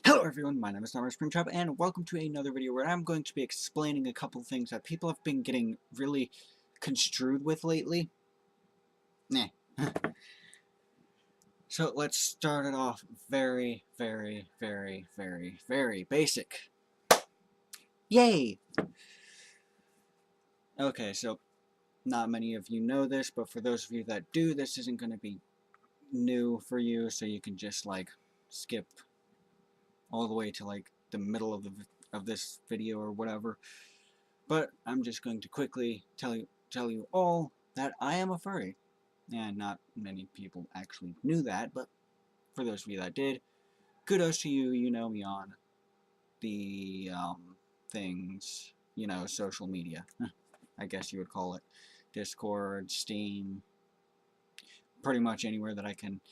Hello everyone, my name is Springtrap, and welcome to another video where I'm going to be explaining a couple things that people have been getting really construed with lately. Nah. So let's start it off very basic. Yay! Okay, so not many of you know this, but for those of you that do, this isn't going to be new for you, so you can just like skip all the way to like the middle of this video or whatever. But I'm just going to quickly tell you all that I am a furry. And not many people actually knew that, but for those of you that did, kudos to you. You know me on the things, social media, I guess you would call it. Discord, Steam, pretty much anywhere that I can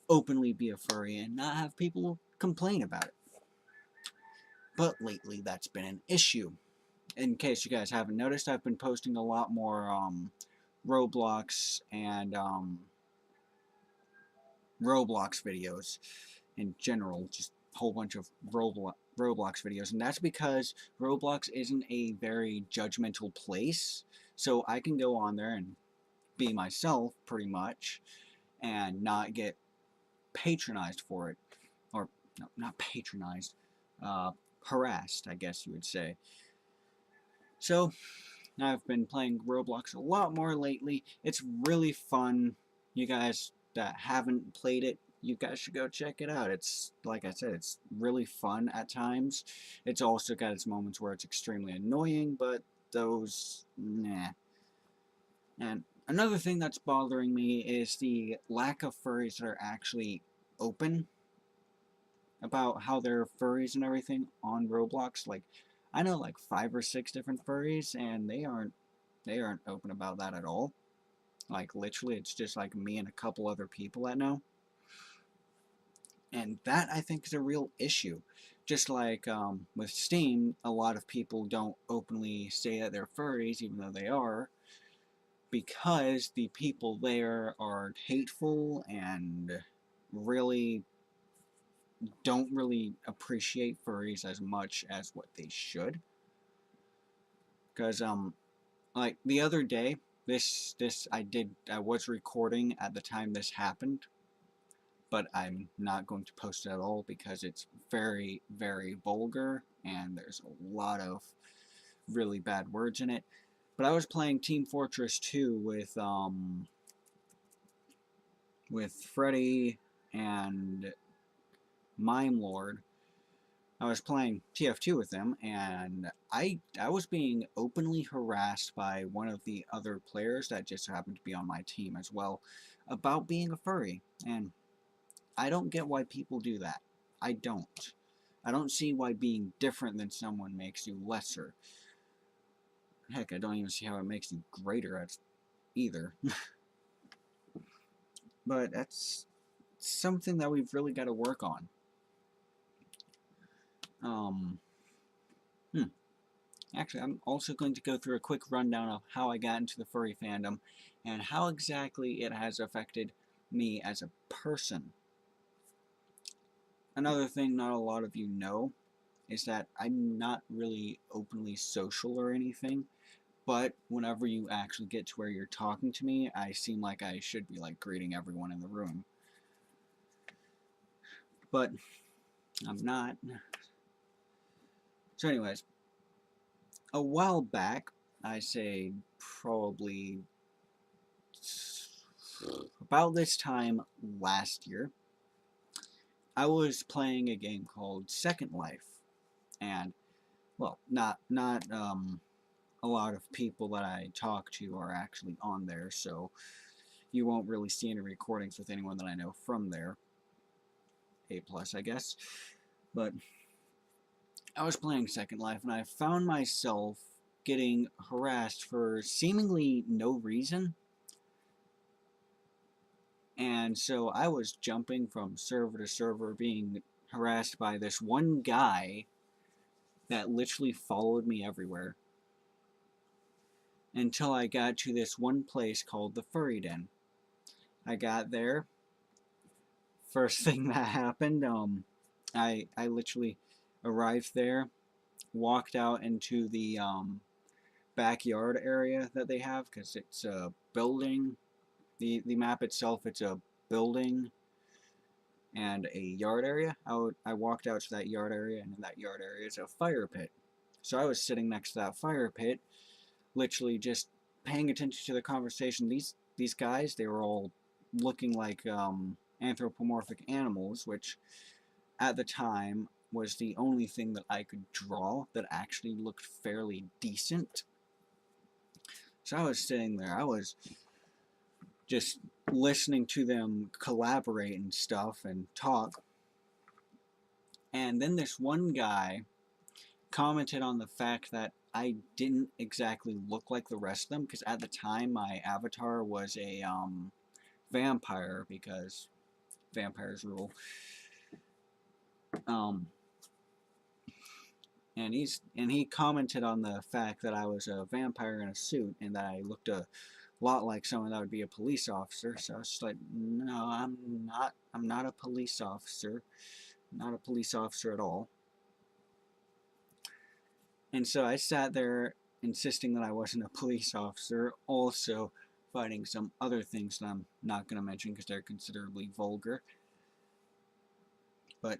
openly be a furry and not have people complain about it. But lately that's been an issue. In case you guys haven't noticed, I've been posting a lot more Roblox and Roblox videos in general, just a whole bunch of Roblox videos, and that's because Roblox isn't a very judgmental place, so I can go on there and be myself, pretty much, and not get patronized for it, or no, not patronized, harassed, I guess you would say. So I've been playing Roblox a lot more lately. It's really fun. You guys that haven't played it, you guys should go check it out. It's, like I said, it's really fun at times. It's also got its moments where it's extremely annoying, but those, nah. And another thing that's bothering me is the lack of furries that are actually open about how they're furries and everything on Roblox. Like, I know like 5 or 6 different furries, and they aren't open about that at all. Like, literally, it's just like me and a couple other people that know. And that, I think, is a real issue. Just like with Steam, a lot of people don't openly say that they're furries, even though they are, because the people there are hateful and really don't really appreciate furries as much as what they should. Because, like, the other day, I was recording at the time this happened, but I'm not going to post it at all because it's very vulgar and there's a lot of really bad words in it. But I was playing Team Fortress 2 with Freddy and Mime Lord. I was playing TF2 with them, and I was being openly harassed by one of the other players that just happened to be on my team as well about being a furry. And I don't get why people do that. I don't. I don't see why being different than someone makes you lesser. Heck, I don't even see how it makes you greater either. But that's something that we've really got to work on. Actually, I'm also going to go through a quick rundown of how I got into the furry fandom and how exactly it has affected me as a person. Another thing not a lot of you know is that I'm not really openly social or anything, but whenever you actually get to where you're talking to me, I seem like I should be like greeting everyone in the room. But I'm not. So anyways, a while back, I say probably about this time last year, I was playing a game called Second Life, and well, not a lot of people that I talk to are actually on there, so you won't really see any recordings with anyone that I know from there. A+, I guess. But I was playing Second Life, and I found myself getting harassed for seemingly no reason. And so I was jumping from server to server, being harassed by this one guy that literally followed me everywhere. Until I got to this one place called the Furry Den. I got there. First thing that happened, I literally arrived there, walked out into the backyard area that they have, because it's a building. The map itself, it's a building and a yard area. I walked out to that yard area, and in that yard area is a fire pit. So I was sitting next to that fire pit, literally just paying attention to the conversation. These guys, they were all looking like anthropomorphic animals, which at the time was the only thing that I could draw that actually looked fairly decent. So I was sitting there, I was just listening to them collaborate and stuff and talk. And then this one guy commented on the fact that I didn't exactly look like the rest of them, because at the time my avatar was a vampire, because vampires rule. And he commented on the fact that I was a vampire in a suit and that I looked a lot like someone that would be a police officer. So I was just like, no, I'm not. I'm not a police officer. Not a police officer at all. And so I sat there insisting that I wasn't a police officer, also fighting some other things that I'm not going to mention because they're considerably vulgar. But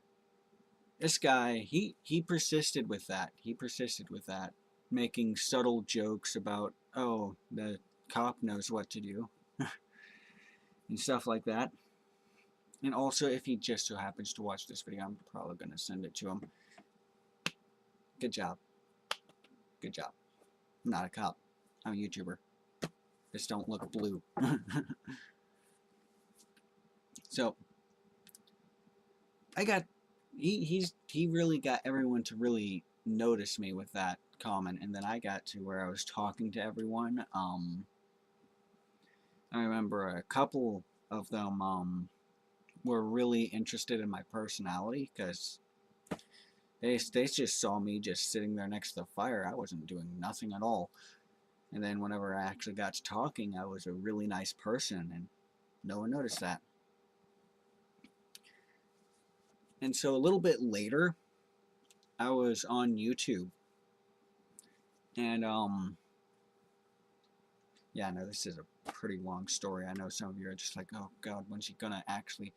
this guy, he persisted with that. He persisted with that, making subtle jokes about, oh, the cop knows what to do, and stuff like that. And also, if he just so happens to watch this video, I'm probably going to send it to him. Good job. Good job. I'm not a cop. I'm a YouTuber. Just don't look blue. So, I got... He really got everyone to really notice me with that comment, and then I got to where I was talking to everyone. I remember a couple of them were really interested in my personality, because they just saw me just sitting there next to the fire. I wasn't doing nothing at all. And then whenever I actually got to talking, I was a really nice person, and no one noticed that. And so a little bit later, I was on YouTube, and yeah, no, this is a pretty long story. I know some of you are just like, oh god, when's he gonna actually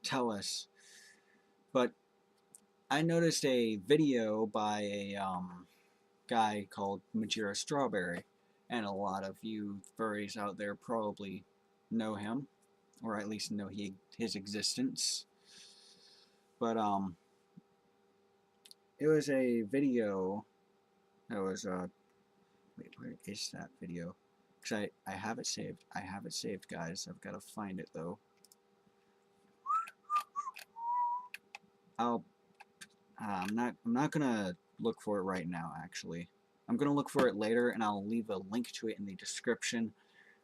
tell us? But I noticed a video by a guy called Majira Strawberry, and a lot of you furries out there probably know him, or at least know his existence. But it was a video that was wait, where is that video? Because I have it saved. I have it saved, guys. I've got to find it though. I'm not gonna look for it right now, actually. I'm gonna look for it later, and I'll leave a link to it in the description.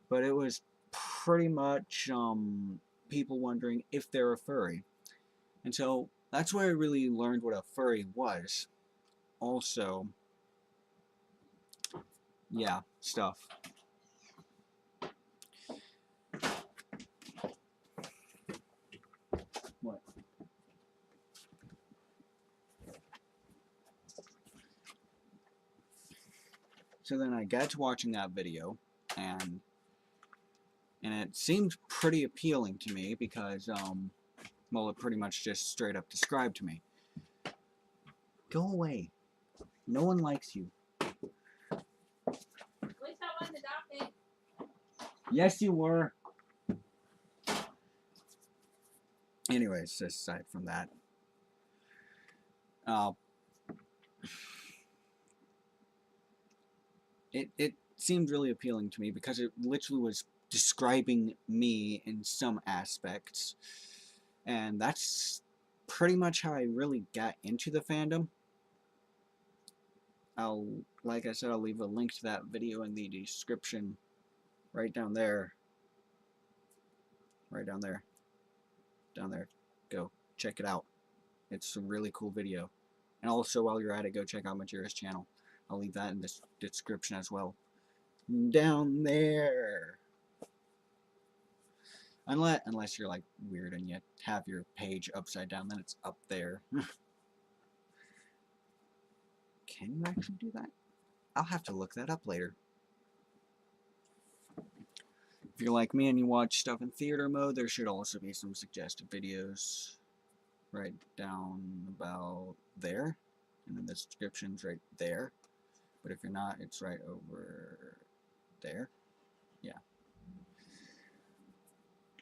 But it was pretty much people wondering if they're a furry. And so that's where I really learned what a furry was. Also, yeah, stuff. What? So then I got to watching that video, and it seemed pretty appealing to me because, well, it pretty much just straight up described to me. Go away. No one likes you. Yes, you were. Anyways, aside from that, it seemed really appealing to me because it literally was describing me in some aspects, and that's pretty much how I really got into the fandom. Like I said, I'll leave a link to that video in the description, right down there. Right down there. Down there. Go check it out. It's a really cool video. And also, while you're at it, go check out Majira's channel. I'll leave that in the description as well. Down there. Unless you're like weird and you have your page upside down, then it's up there. Can you actually do that? I'll have to look that up later. If you're like me and you watch stuff in theater mode, there should also be some suggested videos right down about there. And then the description's right there. But if you're not, it's right over there. Yeah.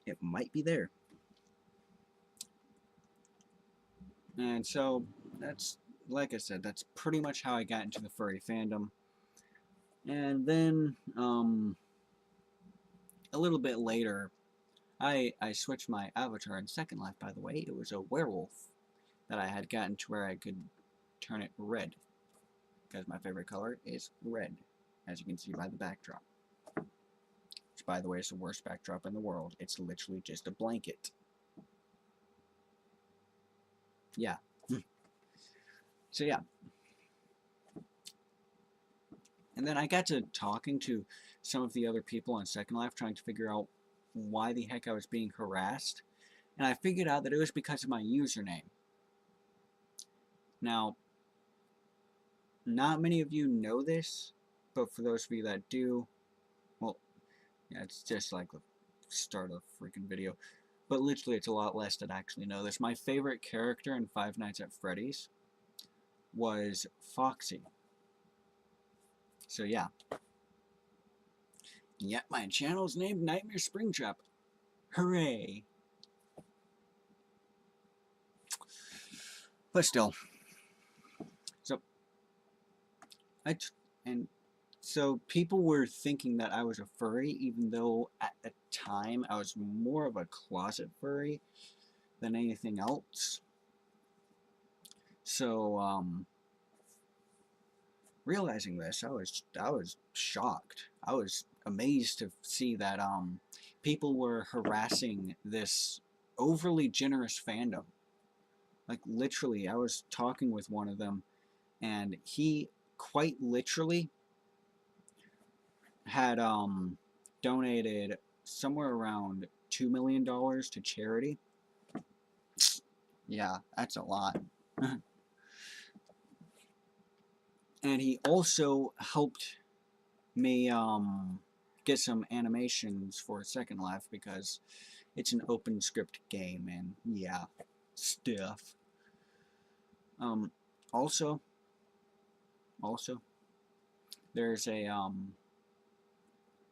It might be there. And so, that's, like I said, that's pretty much how I got into the furry fandom. And then, a little bit later, I switched my avatar in Second Life, by the way. It was a werewolf that I had gotten to where I could turn it red. Because my favorite color is red, as you can see by the backdrop. Which, by the way, is the worst backdrop in the world. It's literally just a blanket. Yeah. So, yeah. And then I got to talking to some of the other people on Second Life, trying to figure out why the heck I was being harassed. And I figured out that it was because of my username. Now, not many of you know this, but for those of you that do, well, yeah, it's just like the start of a freaking video. But literally, it's a lot less that actually know this. My favorite character in Five Nights at Freddy's was Foxy. So yeah. Yet my channel's named Nightmare Springtrap. Hooray! But still. So people were thinking that I was a furry, even though at the time I was more of a closet furry than anything else. So, realizing this, I was shocked. I was amazed to see that people were harassing this overly generous fandom. Like literally, I was talking with one of them, and he quite literally had donated somewhere around $2 million to charity. Yeah, that's a lot. And he also helped me get some animations for Second Life because it's an open script game and yeah, stuff. Also, there's a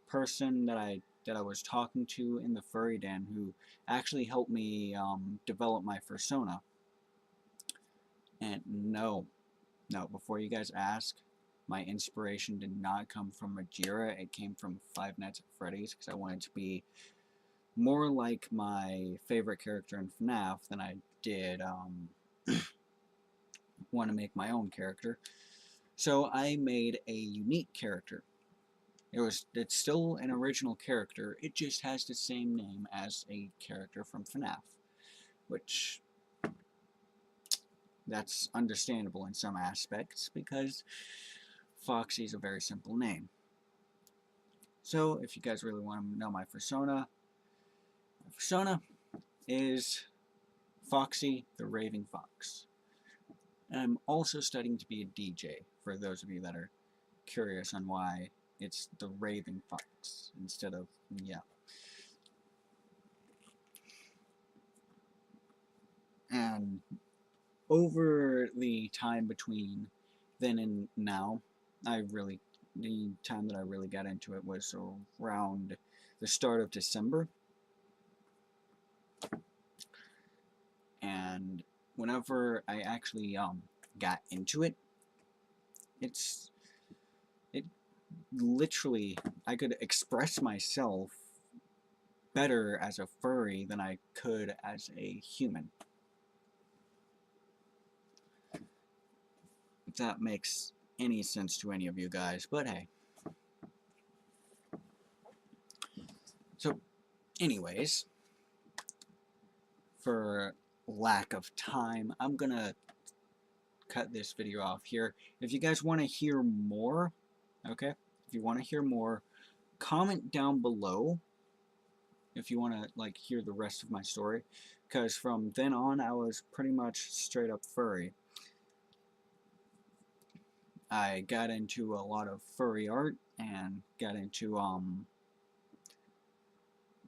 person that I was talking to in the furry den who actually helped me develop my persona. And no, before you guys ask, my inspiration did not come from Majira. It came from Five Nights at Freddy's because I wanted to be more like my favorite character in FNAF than I did want to make my own character. So I made a unique character. It's still an original character. It just has the same name as a character from FNAF, which that's understandable in some aspects because Foxy's a very simple name. So if you guys really want to know my persona is Foxy the Raving Fox. And I'm also studying to be a DJ, for those of you that are curious on why it's the Raving Fox instead of, yeah. And over the time between then and now, the time that I really got into it was around the start of December. And whenever I actually got into it, it literally, I could express myself better as a furry than I could as a human. If that makes any sense to any of you guys, but hey. So, anyways, for lack of time, I'm gonna cut this video off here. If you guys want to hear more, okay, if you want to hear more, comment down below if you want to like hear the rest of my story, because from then on I was pretty much straight up furry. I got into a lot of furry art and got into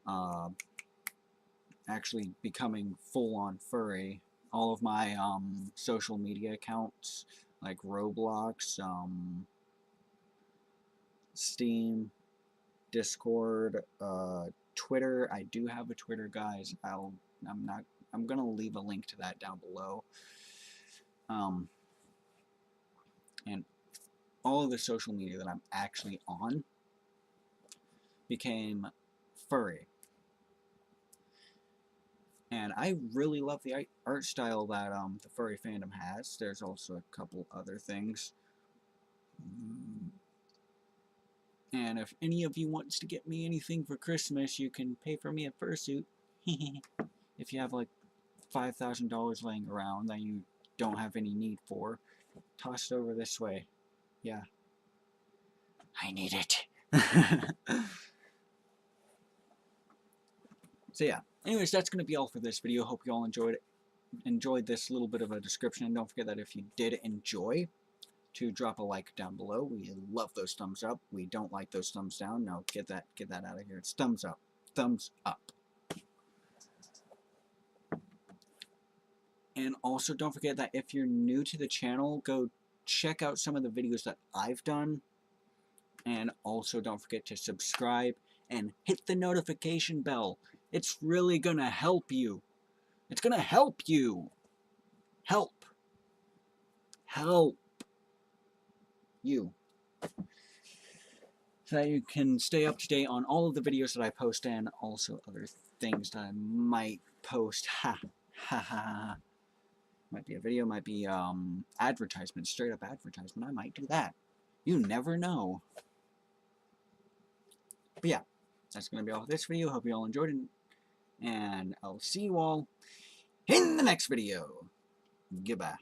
uh, actually becoming full-on furry. All of my social media accounts like Roblox, Steam, Discord, Twitter. I do have a Twitter, guys. I'm gonna leave a link to that down below. And all of the social media that I'm actually on became furry. And I really love the art style that the furry fandom has. There's also a couple other things. And if any of you wants to get me anything for Christmas, you can pay for me a fursuit. If you have like $5,000 laying around that you don't have any need for, toss it over this way. Yeah. I need it. So yeah. Anyways, that's going to be all for this video. Hope you all enjoyed this little bit of a description. And don't forget that if you did enjoy, to drop a like down below. We love those thumbs up. We don't like those thumbs down. No, get that out of here. It's thumbs up. Thumbs up. And also don't forget that if you're new to the channel, go check out some of the videos that I've done. And also don't forget to subscribe and hit the notification bell. It's really gonna help you. It's gonna help you. Help you. So that you can stay up to date on all of the videos that I post and also other things that I might post. Might be a video, might be advertisement, straight up advertisement. I might do that. You never know. But yeah, that's going to be all for this video. Hope you all enjoyed it. And I'll see you all in the next video. Goodbye.